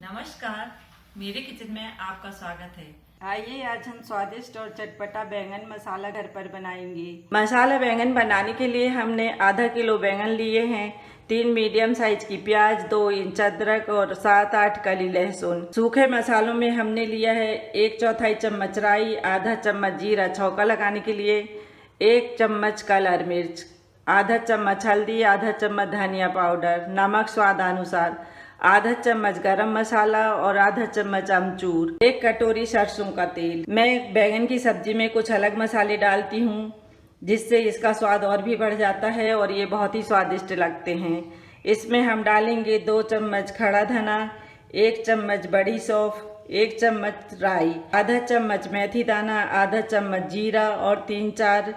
नमस्कार, मेरे किचन में आपका स्वागत है। आइए आज हम स्वादिष्ट और चटपटा बैंगन मसाला घर पर बनाएंगे। मसाला बैंगन बनाने के लिए हमने आधा किलो बैंगन लिए हैं, 3 मीडियम साइज की प्याज, 2 इंच अदरक और 7-8 कली लहसुन। सूखे मसालों में हमने लिया है 1/4 चम्मच राई, आधा चम्मच जीरा छौंका लगाने के लिए, 1 चम्मच काली मिर्च, आधा चम्मच हल्दी, आधा चम्मच धनिया पाउडर, नमक स्वादानुसार, आधा चम्मच गरम मसाला और आधा चम्मच अमचूर, 1 कटोरी सरसों का तेल। मैं बैंगन की सब्जी में कुछ अलग मसाले डालती हूँ जिससे इसका स्वाद और भी बढ़ जाता है और ये बहुत ही स्वादिष्ट लगते हैं। इसमें हम डालेंगे 2 चम्मच खड़ा धना, 1 चम्मच बड़ी सौंफ, 1 चम्मच राई, आधा चम्मच मेथी दाना, आधा चम्मच जीरा और 3-4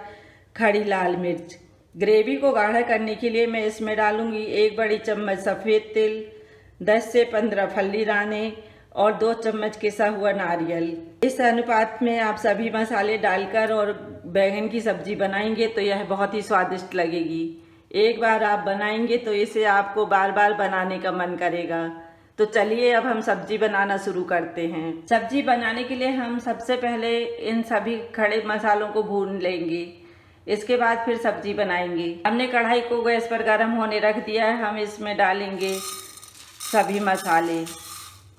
खड़ी लाल मिर्च। ग्रेवी को गाढ़ा करने के लिए मैं इसमें डालूंगी 1 बड़ी चम्मच सफ़ेद तिल, 10 से 15 फल्ली दाने और 2 चम्मच पिसा हुआ नारियल। इस अनुपात में आप सभी मसाले डालकर और बैंगन की सब्जी बनाएंगे तो यह बहुत ही स्वादिष्ट लगेगी। एक बार आप बनाएंगे तो इसे आपको बार बार बनाने का मन करेगा। तो चलिए अब हम सब्जी बनाना शुरू करते हैं। सब्जी बनाने के लिए हम सबसे पहले इन सभी खड़े मसालों को भून लेंगे, इसके बाद फिर सब्जी बनाएंगे। हमने कढ़ाई को गैस पर गर्म होने रख दिया है। हम इसमें डालेंगे सभी मसाले।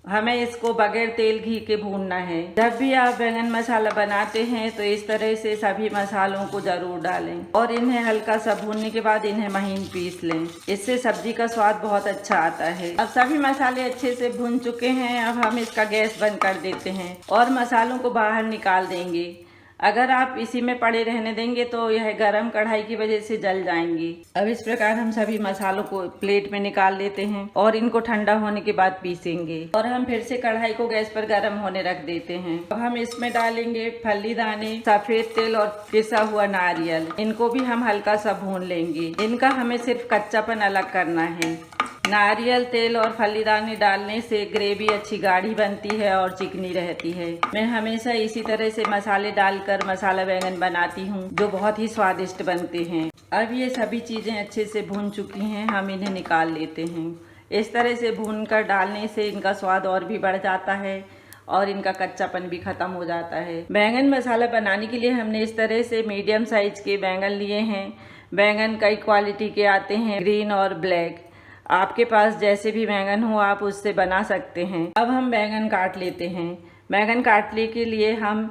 हमें इसको बगैर तेल घी के भूनना है। जब भी आप बैंगन मसाला बनाते हैं तो इस तरह से सभी मसालों को जरूर डालें और इन्हें हल्का सा भूनने के बाद इन्हें महीन पीस लें। इससे सब्जी का स्वाद बहुत अच्छा आता है। अब सभी मसाले अच्छे से भून चुके हैं। अब हम इसका गैस बंद कर देते हैं और मसालों को बाहर निकाल देंगे। अगर आप इसी में पड़े रहने देंगे तो यह गरम कढ़ाई की वजह से जल जाएंगी। अब इस प्रकार हम सभी मसालों को प्लेट में निकाल लेते हैं और इनको ठंडा होने के बाद पीसेंगे। और हम फिर से कढ़ाई को गैस पर गरम होने रख देते हैं। अब हम इसमें डालेंगे फल्ली दाने, सफेद तिल और पिसा हुआ नारियल। इनको भी हम हल्का सा भून लेंगे। इनका हमें सिर्फ कच्चापन अलग करना है। नारियल, तेल और फल्ली दाने डालने से ग्रेवी अच्छी गाढ़ी बनती है और चिकनी रहती है। मैं हमेशा इसी तरह से मसाले डालकर मसाला बैंगन बनाती हूँ जो बहुत ही स्वादिष्ट बनते हैं। अब ये सभी चीज़ें अच्छे से भून चुकी हैं, हम इन्हें निकाल लेते हैं। इस तरह से भूनकर डालने से इनका स्वाद और भी बढ़ जाता है और इनका कच्चापन भी खत्म हो जाता है। बैंगन मसाला बनाने के लिए हमने इस तरह से मीडियम साइज के बैंगन लिए हैं। बैंगन कई क्वालिटी के आते हैं, ग्रीन और ब्लैक। आपके पास जैसे भी बैंगन हो आप उससे बना सकते हैं। अब हम बैंगन काट लेते हैं। बैंगन काटने के लिए हम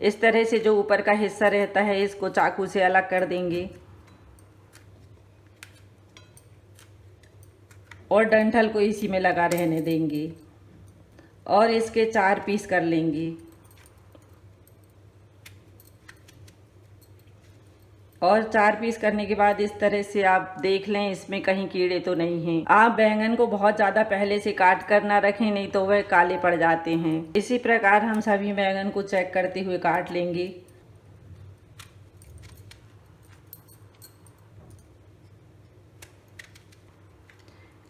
इस तरह से जो ऊपर का हिस्सा रहता है इसको चाकू से अलग कर देंगे और डंठल को इसी में लगा रहने देंगे और इसके 4 पीस कर लेंगे। और 4 पीस करने के बाद इस तरह से आप देख लें इसमें कहीं कीड़े तो नहीं हैं। आप बैंगन को बहुत ज़्यादा पहले से काट कर ना रखें, नहीं तो वह काले पड़ जाते हैं। इसी प्रकार हम सभी बैंगन को चेक करते हुए काट लेंगे।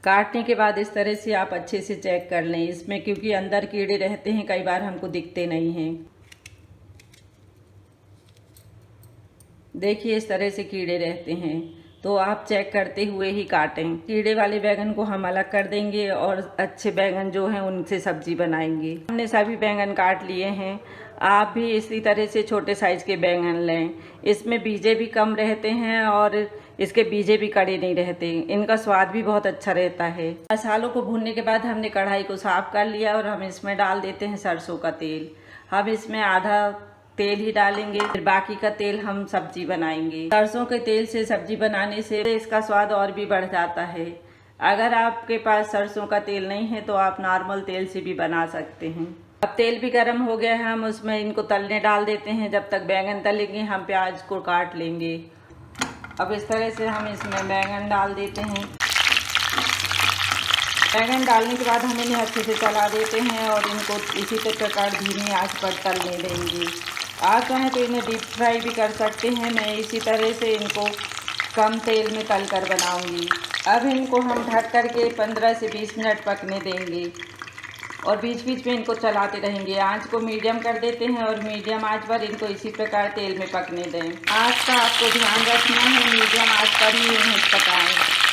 काटने के बाद इस तरह से आप अच्छे से चेक कर लें इसमें, क्योंकि अंदर कीड़े रहते हैं, कई बार हमको दिखते नहीं हैं। देखिए इस तरह से कीड़े रहते हैं तो आप चेक करते हुए ही काटें। कीड़े वाले बैंगन को हम अलग कर देंगे और अच्छे बैंगन जो हैं उनसे सब्जी बनाएंगे। हमने सभी बैंगन काट लिए हैं। आप भी इसी तरह से छोटे साइज के बैंगन लें। इसमें बीजे भी कम रहते हैं और इसके बीजे भी कड़े नहीं रहते। इनका स्वाद भी बहुत अच्छा रहता है। मसालों को भूनने के बाद हमने कढ़ाई को साफ कर लिया और हम इसमें डाल देते हैं सरसों का तेल। हम इसमें आधा तेल ही डालेंगे, फिर बाकी का तेल हम सब्जी बनाएंगे। सरसों के तेल से सब्जी बनाने से इसका स्वाद और भी बढ़ जाता है। अगर आपके पास सरसों का तेल नहीं है तो आप नॉर्मल तेल से भी बना सकते हैं। अब तेल भी गर्म हो गया है, हम उसमें इनको तलने डाल देते हैं। जब तक बैंगन तलेंगे हम प्याज को काट लेंगे। अब इस तरह से हम इसमें बैंगन डाल देते हैं। बैंगन डालने के बाद हम इन्हें अच्छे से चला देते हैं और इनको इसी प्रकार धीमी आंच पर तलने देंगे। आप चाहें तो इन्हें डीप फ्राई भी कर सकते हैं। मैं इसी तरह से इनको कम तेल में तल कर बनाऊँगी। अब इनको हम ढक करके 15 से 20 मिनट पकने देंगे और बीच बीच में इनको चलाते रहेंगे। आंच को मीडियम कर देते हैं और मीडियम आंच पर इनको इसी प्रकार तेल में पकने दें। आंच का आपको ध्यान रखना है, मीडियम आंच पर ही इन्हें पकाएं।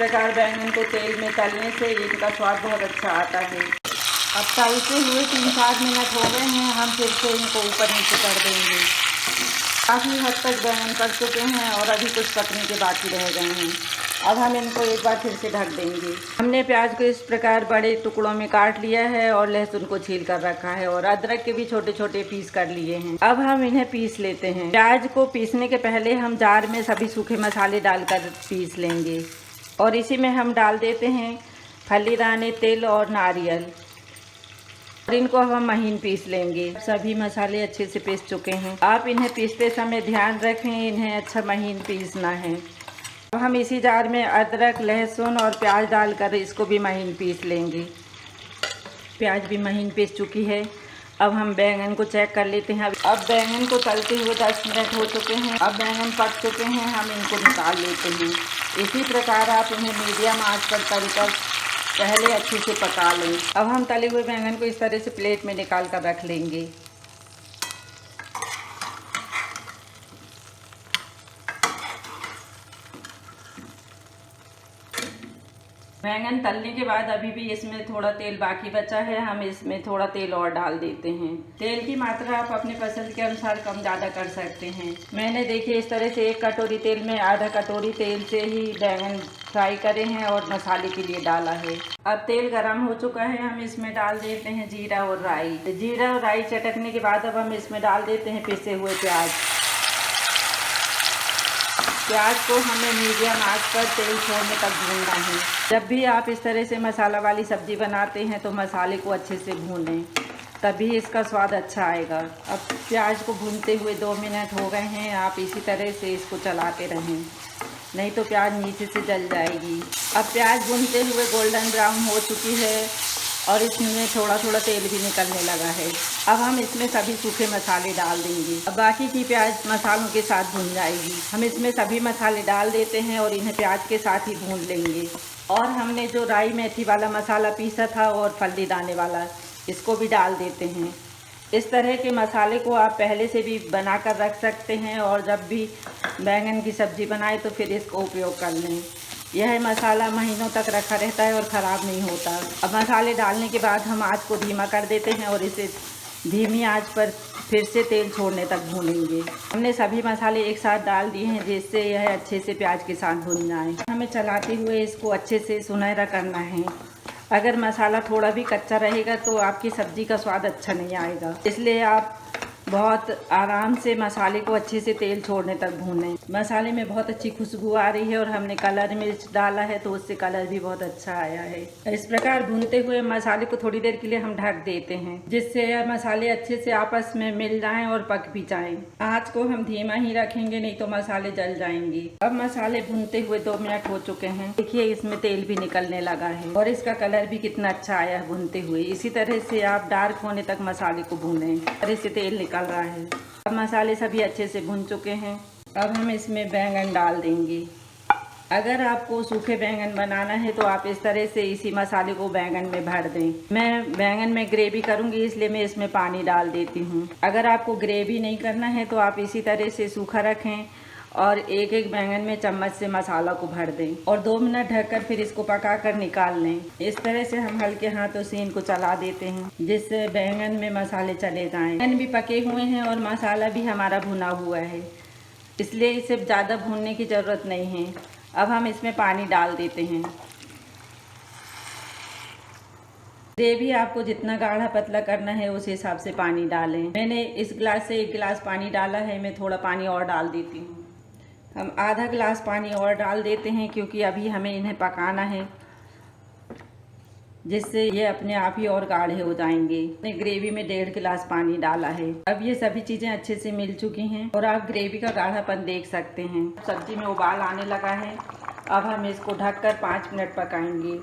प्रकार बैंगन को तेल में तलने से इनका स्वाद बहुत अच्छा आता है। अब तलते हुए 3-4 मिनट हो गए हैं, हम फिर से इनको ऊपर नीचे कर देंगे। काफ़ी हद तक बैंगन पक चुके हैं और अभी कुछ पकने के बाकी रह गए हैं। अब हम इनको एक बार फिर से ढक देंगे। हमने प्याज को इस प्रकार बड़े टुकड़ों में काट लिया है और लहसुन को छील कर रखा है और अदरक के भी छोटे छोटे पीस कर लिए हैं। अब हम इन्हें पीस लेते हैं। प्याज को पीसने के पहले हम जार में सभी सूखे मसाले डालकर पीस लेंगे और इसी में हम डाल देते हैं फली दाने, तिल और नारियल और इनको हम महीन पीस लेंगे। सभी मसाले अच्छे से पीस चुके हैं। आप इन्हें पीसते समय ध्यान रखें, इन्हें अच्छा महीन पीसना है। अब हम इसी जार में अदरक, लहसुन और प्याज डालकर इसको भी महीन पीस लेंगे। प्याज भी महीन पीस चुकी है। अब हम बैंगन को चेक कर लेते हैं। अब बैंगन को तलते हुए 10 मिनट हो चुके हैं। अब बैंगन पक चुके हैं, हम इनको निकाल लेते हैं। इसी प्रकार आप इन्हें मीडियम आंच पर तलकर पहले अच्छे से पका लें। अब हम तले हुए बैंगन को इस तरह से प्लेट में निकाल कर रख लेंगे। बैंगन तलने के बाद अभी भी इसमें थोड़ा तेल बाकी बचा है, हम इसमें थोड़ा तेल और डाल देते हैं। तेल की मात्रा आप अपने पसंद के अनुसार कम ज़्यादा कर सकते हैं। मैंने देखिए इस तरह से 1 कटोरी तेल में आधा कटोरी तेल से ही बैंगन फ्राई करे हैं और मसाले के लिए डाला है। अब तेल गरम हो चुका है, हम इसमें डाल देते हैं जीरा और राई। जीरा और राई चटकने के बाद अब हम इसमें डाल देते हैं पिसे हुए प्याज। प्याज को हमें मीडियम आंच पर तेल छोड़ने तक भूनना है। जब भी आप इस तरह से मसाला वाली सब्जी बनाते हैं तो मसाले को अच्छे से भूनें, तभी इसका स्वाद अच्छा आएगा। अब प्याज को भूनते हुए 2 मिनट हो गए हैं। आप इसी तरह से इसको चलाते रहें, नहीं तो प्याज नीचे से जल जाएगी। अब प्याज भूनते हुए गोल्डन ब्राउन हो चुकी है और इसमें थोड़ा थोड़ा तेल भी निकलने लगा है। अब हम इसमें सभी सूखे मसाले डाल देंगे। अब बाकी की प्याज मसालों के साथ भून जाएगी। हम इसमें सभी मसाले डाल देते हैं और इन्हें प्याज के साथ ही भून लेंगे। और हमने जो राई मेथी वाला मसाला पीसा था और फली दाने वाला, इसको भी डाल देते हैं। इस तरह के मसाले को आप पहले से भी बना कर रख सकते हैं और जब भी बैंगन की सब्ज़ी बनाए तो फिर इसको उपयोग कर लें। यह मसाला महीनों तक रखा रहता है और ख़राब नहीं होता। अब मसाले डालने के बाद हम आँच को धीमा कर देते हैं और इसे धीमी आंच पर फिर से तेल छोड़ने तक भूनेंगे। हमने सभी मसाले एक साथ डाल दिए हैं जिससे यह अच्छे से प्याज के साथ भुन जाए। हमें चलाते हुए इसको अच्छे से सुनहरा करना है। अगर मसाला थोड़ा भी कच्चा रहेगा तो आपकी सब्ज़ी का स्वाद अच्छा नहीं आएगा, इसलिए आप बहुत आराम से मसाले को अच्छे से तेल छोड़ने तक भूनें। मसाले में बहुत अच्छी खुशबू आ रही है और हमने कलर मिर्च डाला है तो उससे कलर भी बहुत अच्छा आया है। इस प्रकार भूनते हुए मसाले को थोड़ी देर के लिए हम ढक देते हैं जिससे यह मसाले अच्छे से आपस में मिल जाएं और पक भी जाएं। आँच को हम धीमा ही रखेंगे, नहीं तो मसाले जल जाएंगे। अब मसाले भूनते हुए 2 मिनट हो चुके हैं। देखिए इसमें तेल भी निकलने लगा है और इसका कलर भी कितना अच्छा आया है भूनते हुए। इसी तरह से आप डार्क होने तक मसाले को भूनें और इससे तेल निकल रहा है। अब मसाले सभी अच्छे से भुन चुके हैं। अब हम इसमें बैंगन डाल देंगे। अगर आपको सूखे बैंगन बनाना है तो आप इस तरह से इसी मसाले को बैंगन में भर दें। मैं बैंगन में ग्रेवी करूंगी इसलिए मैं इसमें पानी डाल देती हूँ। अगर आपको ग्रेवी नहीं करना है तो आप इसी तरह से सूखा रखें और एक एक बैंगन में चम्मच से मसाला को भर दें और 2 मिनट ढककर फिर इसको पका कर निकाल लें। इस तरह से हम हल्के हाथों से इनको चला देते हैं जिससे बैंगन में मसाले चले जाएं। बैंगन भी पके हुए हैं और मसाला भी हमारा भुना हुआ है, इसलिए इसे ज़्यादा भूनने की ज़रूरत नहीं है। अब हम इसमें पानी डाल देते हैं। ग्रेवी आपको जितना गाढ़ा पतला करना है उस हिसाब से पानी डालें। मैंने इस गिलास से 1 गिलास पानी डाला है, मैं थोड़ा पानी और डाल देती हूँ। हम आधा गिलास पानी और डाल देते हैं क्योंकि अभी हमें इन्हें पकाना है, जिससे ये अपने आप ही और गाढ़े हो जाएंगे। मैंने ग्रेवी में 1.5 गिलास पानी डाला है। अब ये सभी चीज़ें अच्छे से मिल चुकी हैं और आप ग्रेवी का गाढ़ापन देख सकते हैं। सब्जी में उबाल आने लगा है। अब हम इसको ढककर 5 मिनट पकाएंगे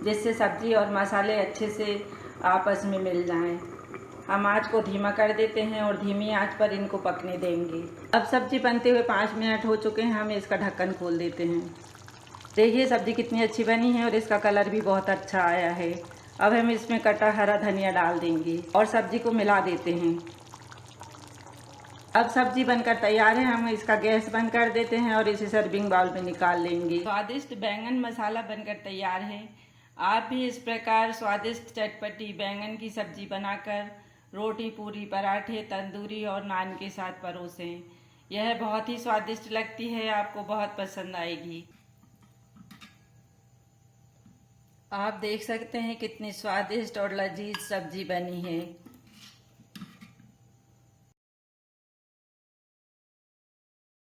जिससे सब्जी और मसाले अच्छे से आपस में मिल जाएं। हम आँच को धीमा कर देते हैं और धीमी आंच पर इनको पकने देंगे। अब सब्जी बनते हुए 5 मिनट हो चुके हैं। हम इसका ढक्कन खोल देते हैं। देखिए सब्जी कितनी अच्छी बनी है और इसका कलर भी बहुत अच्छा आया है। अब हम इसमें कटा हरा धनिया डाल देंगे और सब्जी को मिला देते हैं। अब सब्जी बनकर तैयार है। हम इसका गैस बंद कर देते हैं और इसे सर्विंग बाउल में निकाल लेंगे। स्वादिष्ट बैंगन मसाला बनकर तैयार है। आप भी इस प्रकार स्वादिष्ट चटपटी बैंगन की सब्जी बनाकर रोटी, पूरी, पराठे, तंदूरी और नान के साथ परोसें। यह बहुत ही स्वादिष्ट लगती है, आपको बहुत पसंद आएगी। आप देख सकते हैं कितनी स्वादिष्ट और लजीज सब्जी बनी है।